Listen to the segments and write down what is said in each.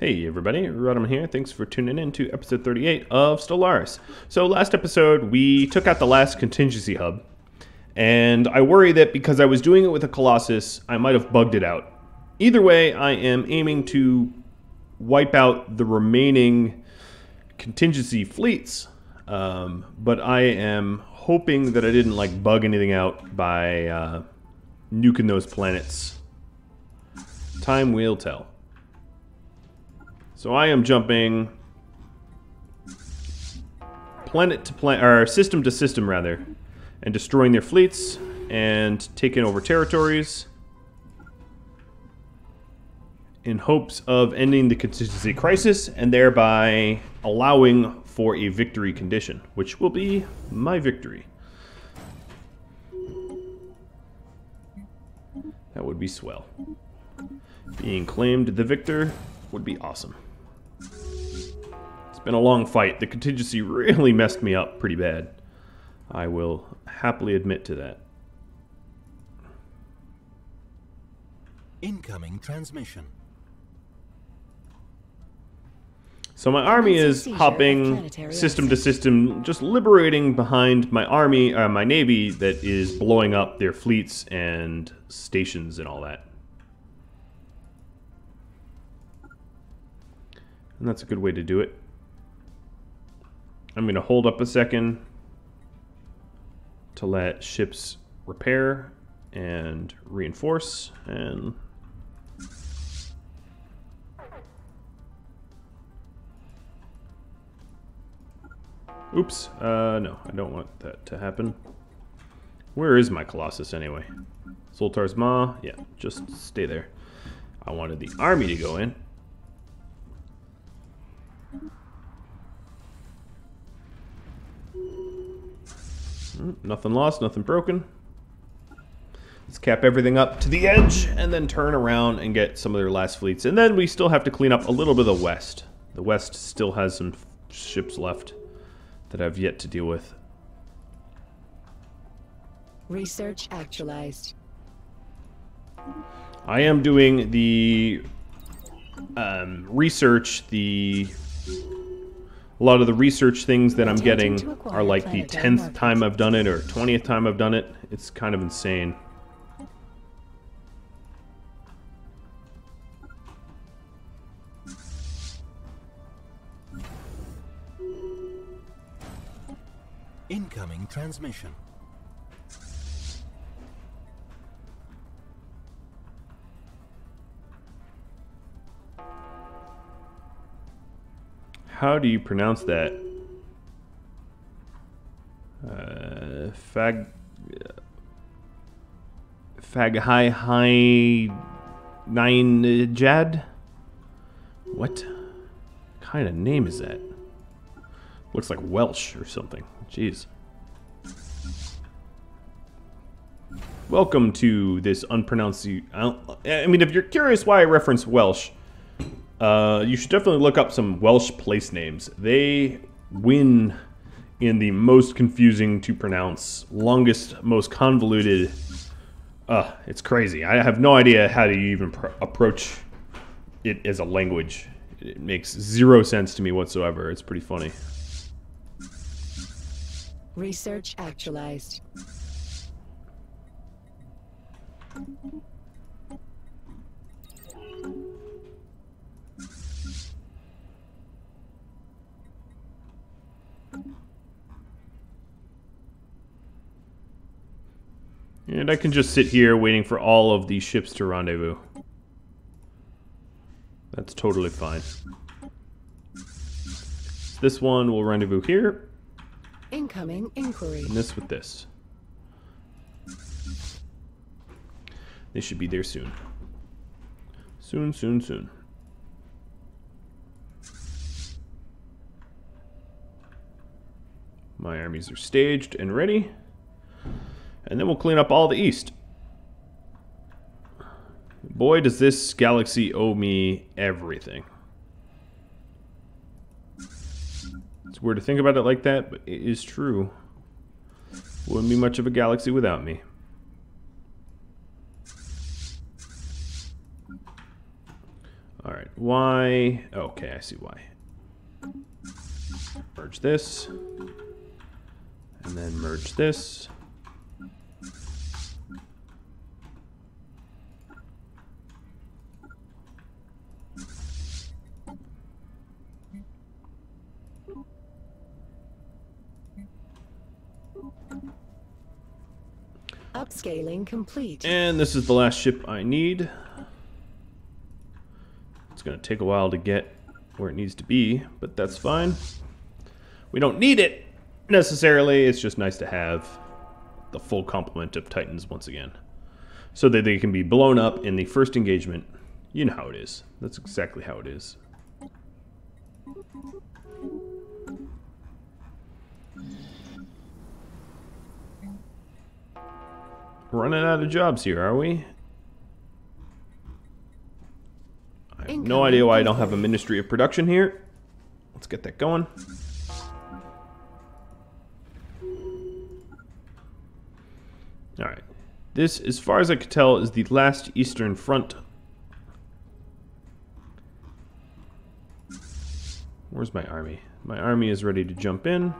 Hey everybody, Rhadamant here. Thanks for tuning in to episode 38 of Stellaris. So last episode we took out the last contingency hub, and I worry that because I was doing it with a Colossus, I might have bugged it out. Either way, I am aiming to wipe out the remaining contingency fleets, but I am hoping that I didn't like bug anything out by nuking those planets. Time will tell. So I am jumping planet to planet, or system to system rather, and destroying their fleets and taking over territories in hopes of ending the contingency crisis and thereby allowing for a victory condition, which will be my victory. That would be swell. Being claimed the victor would be awesome. It's been a long fight. The contingency really messed me up pretty bad. I will happily admit to that. Incoming transmission. So my army is hopping system to system, just liberating behind my army, my navy that is blowing up their fleets and stations and all that. And that's a good way to do it. I'm going to hold up a second to let ships repair and reinforce, and oops, no, I don't want that to happen. Where is my Colossus anyway? Zoltar's Maw? Yeah, just stay there. I wanted the army to go in. Nothing lost, nothing broken. Let's cap everything up to the edge and then turn around and get some of their last fleets. And then we still have to clean up a little bit of the west. The west still has some ships left that I've yet to deal with. Research actualized. I am doing the research, a lot of the research things that I'm getting are like the 10th time I've done it or 20th time I've done it. It's kind of insane. Incoming transmission. How do you pronounce that? Faghai What kind of name is that? Looks like Welsh or something. Jeez. Welcome to this unpronounced... I mean, if you're curious why I reference Welsh, you should definitely look up some Welsh place names. They win in the most confusing to pronounce, longest, most convoluted. It's crazy. I have no idea how to even approach it as a language. It makes zero sense to me whatsoever. It's pretty funny. Research actualized. And I can just sit here waiting for all of these ships to rendezvous. That's totally fine. This one will rendezvous here. Incoming inquiry. And this with this. They should be there soon. Soon, soon, soon. My armies are staged and ready. And then we'll clean up all the east. Boy, does this galaxy owe me everything. It's weird to think about it like that, but it is true. Wouldn't be much of a galaxy without me. Alright, why? Okay, I see why. Merge this. And then merge this. Upscaling complete. And this is the last ship I need. It's going to take a while to get where it needs to be, but that's fine. We don't need it necessarily. It's just nice to have the full complement of Titans once again, so that they can be blown up in the first engagement. You know how it is. That's exactly how it is. Running out of jobs here, are we? I have no idea why I don't have a Ministry of Production here. Let's get that going. Alright. This, as far as I could tell, is the last Eastern Front. Where's my army? My army is ready to jump in.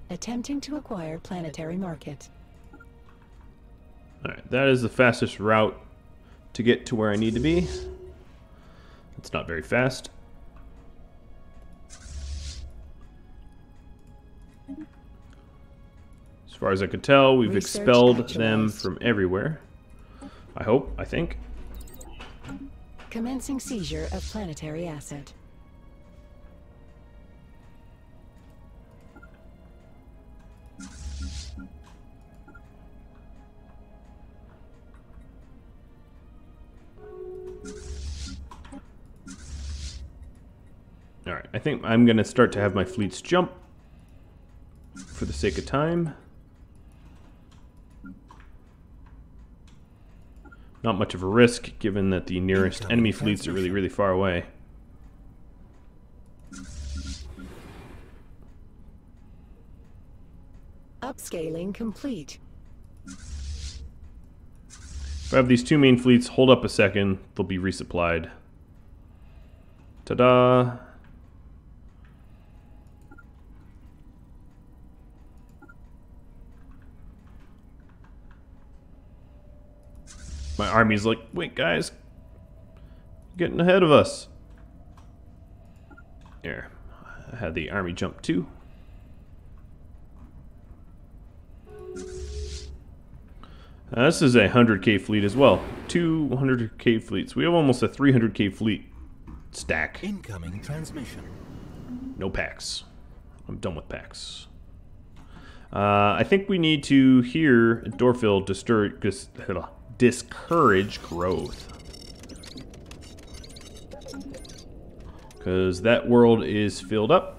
Attempting to acquire planetary market. Alright, that is the fastest route to get to where I need to be. It's not very fast. As far as I could tell, we've expelled them from everywhere. I hope, I think. Commencing seizure of planetary asset. Alright, I think I'm going to start to have my fleets jump for the sake of time. Not much of a risk, given that the nearest enemy fleets are really, really far away. Upscaling complete. If I have these two main fleets, hold up a second, they'll be resupplied. Ta-da! My army's like, wait guys, you're getting ahead of us. There, I had the army jump too. This is a 100k fleet as well. 200k fleets. We have almost a 300k fleet stack. Incoming transmission. No packs. I'm done with packs. I think we need to here at Dorfil discourage growth. Because that world is filled up.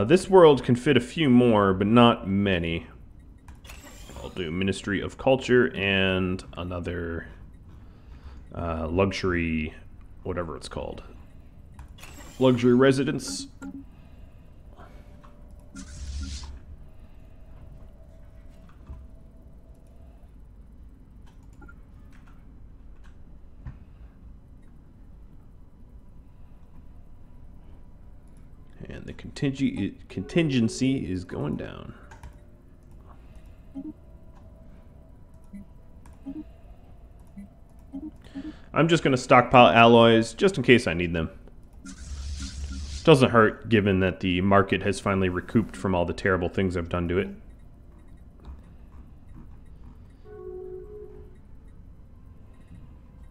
This world can fit a few more, but not many. I'll do Ministry of Culture and another luxury, whatever it's called. Luxury residence. And the contingency is going down. I'm just going to stockpile alloys just in case I need them. Doesn't hurt, given that the market has finally recouped from all the terrible things I've done to it.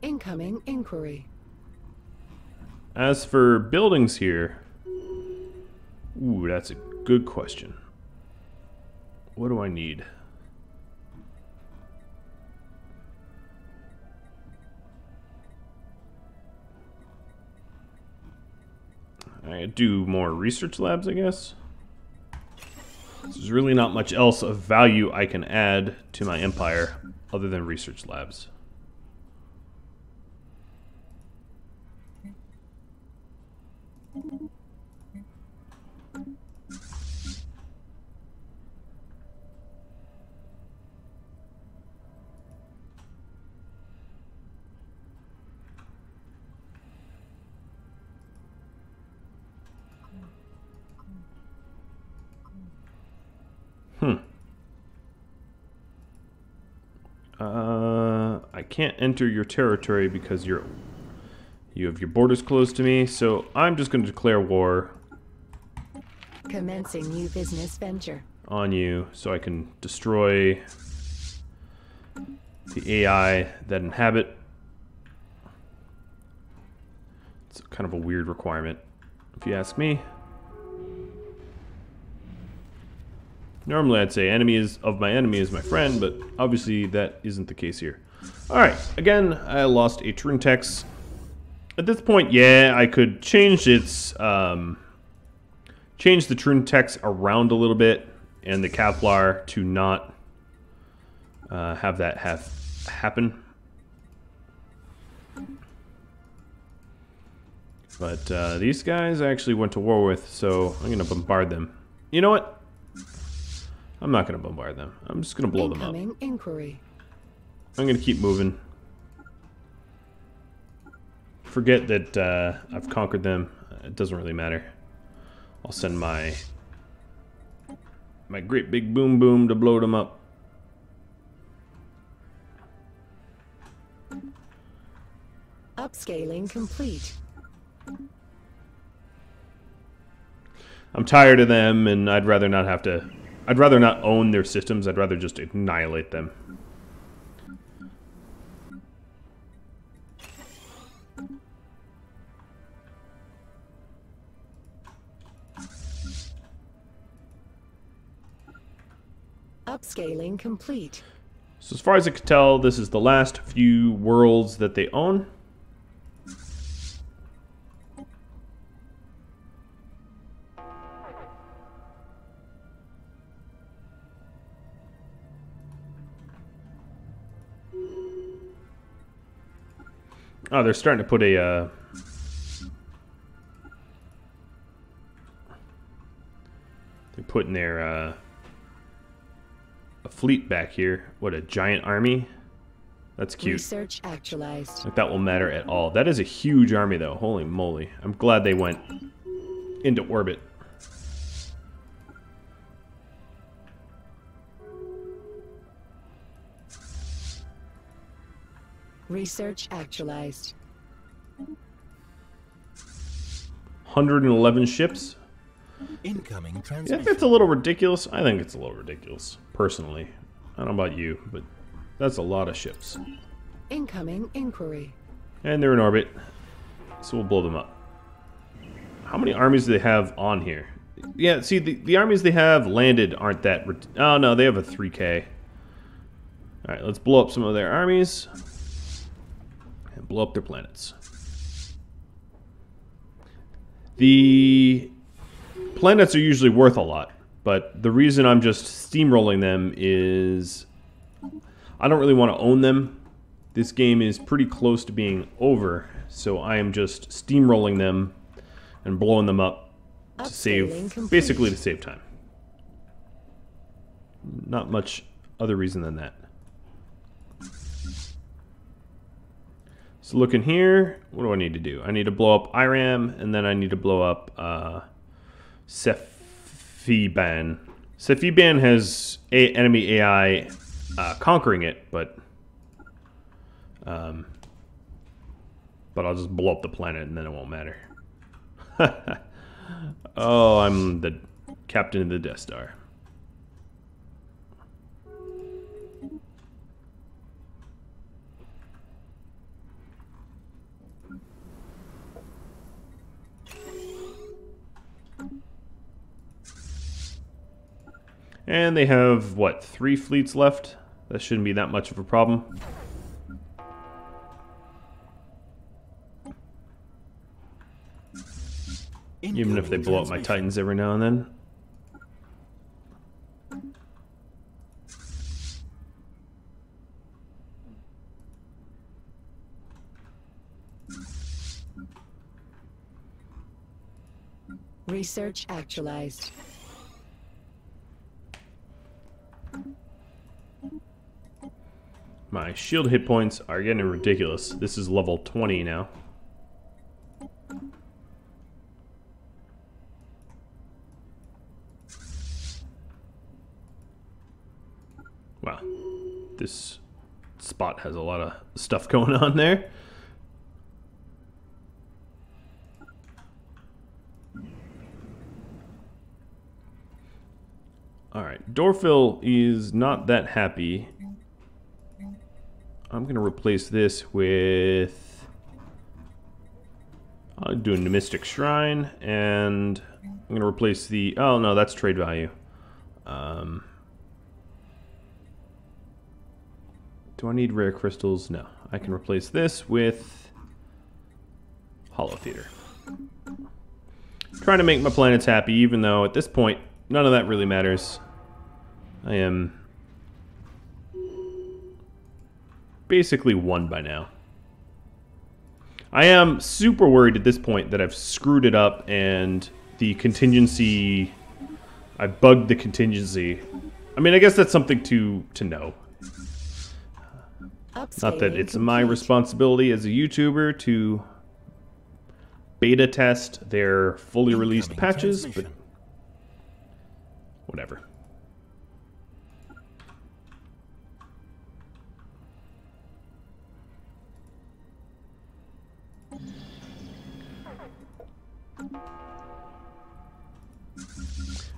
Incoming inquiry. As for buildings here, ooh, that's a good question. What do I need? I do more research labs, I guess. There's really not much else of value I can add to my empire other than research labs. I can't enter your territory because you have your borders closed to me, so I'm just going to declare war Commencing new business venture. on you so I can destroy the AI that inhabit. It's kind of a weird requirement, if you ask me. Normally I'd say enemy of my enemy is my friend, but obviously that isn't the case here. Alright, again, I lost a turn text. At this point, yeah, I could change its, change the turn text around a little bit and the Kevlar to not have that happen. But these guys I actually went to war with, so I'm going to bombard them. You know what? I'm not going to bombard them. I'm just going to blow them up. Incoming inquiry. I'm going to keep moving. Forget that I've conquered them. It doesn't really matter. I'll send my great big boom boom to blow them up. Upscaling complete. I'm tired of them, and I'd rather not have to... I'd rather not own their systems. I'd rather just annihilate them. Upscaling complete. So as far as I can tell, this is the last few worlds that they own. Oh, they're starting to put a... they're putting their a fleet back here. What, a giant army? That's cute. Research actualized. Like that will matter at all. That is a huge army, though. Holy moly! I'm glad they went into orbit. Research actualized. 111 ships. Incoming Yeah, transmission. it's a little ridiculous. I think it's a little ridiculous, personally. I don't know about you, but that's a lot of ships. Incoming inquiry. And they're in orbit, so we'll blow them up. How many armies do they have on here? Yeah, see, the armies they have landed aren't that... Oh, no, they have a 3K. Alright, let's blow up some of their armies. And blow up their planets. The planets are usually worth a lot, but the reason I'm just steamrolling them is I don't really want to own them. This game is pretty close to being over, so I am just steamrolling them and blowing them up to save, basically to save time. Not much other reason than that. So looking here, what do I need to do? I need to blow up Iram, and then I need to blow up Sephiban. Sephiban has enemy AI conquering it, but I'll just blow up the planet and then it won't matter. Oh, I'm the captain of the Death Star. And they have, what, 3 fleets left? That shouldn't be that much of a problem. Even if they blow up my Titans every now and then. Research actualized. My shield hit points are getting ridiculous. This is level 20 now. Wow. This spot has a lot of stuff going on there. Alright, Dorfil is not that happy. I'm going to replace this with... I'll do a Mystic Shrine, and I'm going to replace the... Oh, no, that's trade value. Do I need rare crystals? No. I can replace this with Hollow Theater. Trying to make my planets happy, even though at this point, none of that really matters. I am basically won by now. I am super worried at this point that I've screwed it up and the contingency... I bugged the contingency. I mean, I guess that's something to know. Not that it's my responsibility as a YouTuber to beta test their fully released patches, but whatever.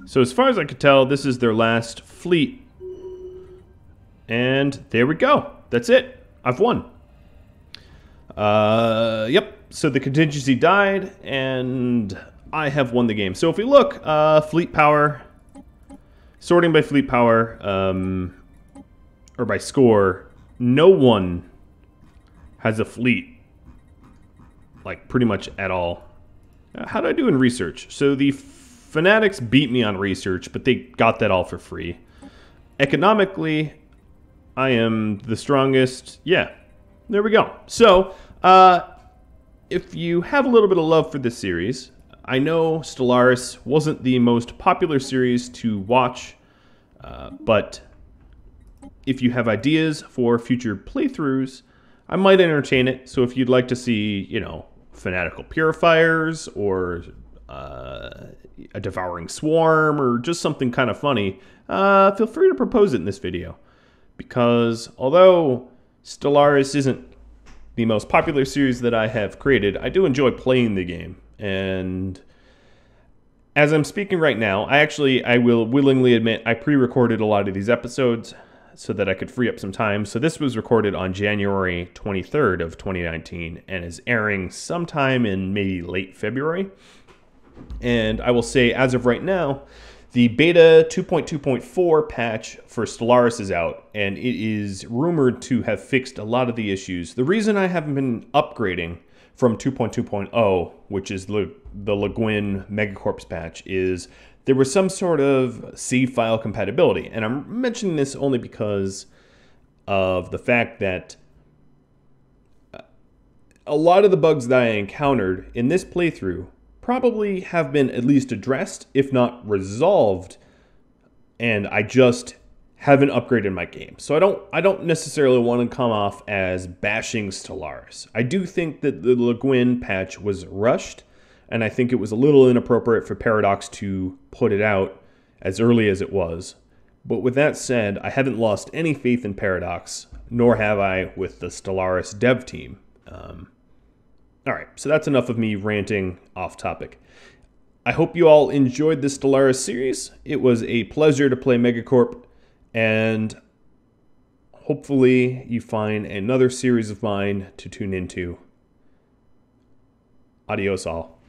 So as far as I could tell, this is their last fleet. And there we go. That's it. I've won. Yep. So the contingency died, and I have won the game. So if we look, fleet power, sorting by fleet power, or by score, no one has a fleet, like, pretty much at all. How do I do in research? So the Fanatics beat me on research, but they got that all for free. Economically, I am the strongest. Yeah, there we go. So, if you have a little bit of love for this series, I know Stellaris wasn't the most popular series to watch, but if you have ideas for future playthroughs, I might entertain it. So if you'd like to see, you know, fanatical purifiers or a devouring swarm or just something kind of funny, feel free to propose it in this video. Because although Stellaris isn't the most popular series that I have created, I do enjoy playing the game. And as I'm speaking right now, I will willingly admit I pre-recorded a lot of these episodes so that I could free up some time. So this was recorded on January 23rd of 2019 and is airing sometime in maybe late February. And I will say, as of right now, the beta 2.2.4 patch for Stellaris is out, and it is rumored to have fixed a lot of the issues. The reason I haven't been upgrading from 2.2.0, which is the Le Guin MegaCorp patch, is there was some sort of save file compatibility. And I'm mentioning this only because of the fact that a lot of the bugs that I encountered in this playthrough probably have been at least addressed, if not resolved, and I just haven't upgraded my game. So I don't necessarily want to come off as bashing Stellaris. I do think that the Le Guin patch was rushed, and I think it was a little inappropriate for Paradox to put it out as early as it was. But with that said, I haven't lost any faith in Paradox, nor have I with the Stellaris dev team. Alright, so that's enough of me ranting off topic. I hope you all enjoyed this Stellaris series. It was a pleasure to play MegaCorp, and hopefully you find another series of mine to tune into. Adios all.